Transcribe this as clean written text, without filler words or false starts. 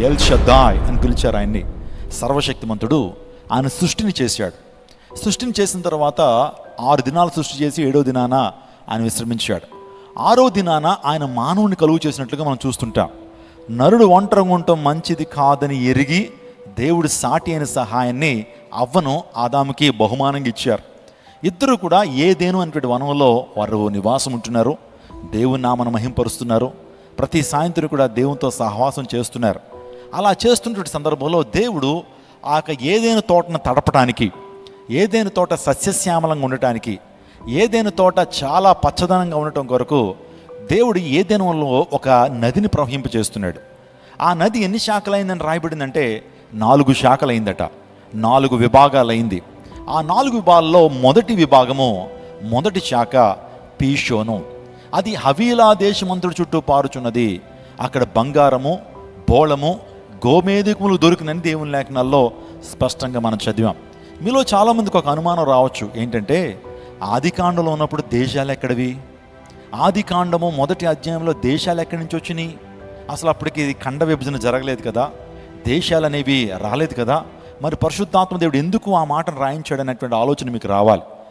L షద్దాయ్ అని పిలిచారు ఆయన్ని. సర్వశక్తిమంతుడు. ఆయన సృష్టిని చేశాడు. సృష్టిని చేసిన తర్వాత 6 దినాలు సృష్టి చేసి 7వ దినాన ఆయన విశ్రమించాడు. 6వ దినాన ఆయన మానవుని కలుగు చేసినట్లుగా మనం చూస్తుంటాం. నరుడు ఒంటరిగా ఉండటం మంచిది కాదని ఎరిగి దేవుడి సాటి అయిన సహాయాన్ని అవ్వను ఆదాముకి బహుమానంగా ఇచ్చారు. ఇద్దరు కూడా ఏదేను అనేటువంటి వనంలో వారు నివాసం ఉంటున్నారు. దేవుని నామను మహింపరుస్తున్నారు. ప్రతి సాయంత్రం కూడా దేవునితో సహవాసం చేస్తున్నారు. అలా చేస్తున్నటువంటి సందర్భంలో దేవుడు ఆ యొక్క ఏదైనా తోటను తడపడానికి, ఏదైనా తోట సస్యశ్యామలంగా ఉండటానికి, ఏదైనా తోట చాలా పచ్చదనంగా ఉండటం కొరకు దేవుడు ఏదైనాలో ఒక నదిని ప్రవహింపచేస్తున్నాడు. ఆ నది ఎన్ని శాఖలైందని రాయబడిందంటే 4 శాఖలైందట. 4 విభాగాలైంది. ఆ 4 విభాగాల్లో మొదటి విభాగము, మొదటి శాఖ పీషోను. అది హవీలా దేశమంతుడి చుట్టూ పారుచున్నది. అక్కడ బంగారము, బోళము, గోమేధికములు దొరికినని దేవుని లేఖనాల్లో స్పష్టంగా మనం చదివాం. మీలో చాలామందికి ఒక అనుమానం రావచ్చు. ఏంటంటే ఆదికాండంలో ఉన్నప్పుడు దేశాలు ఎక్కడివి? ఆదికాండము మొదటి అధ్యాయంలో దేశాలు ఎక్కడి నుంచి వచ్చినాయి? అసలు అప్పటికి ఖండ విభజన జరగలేదు కదా, దేశాలు అనేవి రాలేదు కదా, మరి పరిశుద్ధాత్మ దేవుడు ఎందుకు ఆ మాటను రాయించాడు అనేటువంటి ఆలోచన మీకు రావాలి.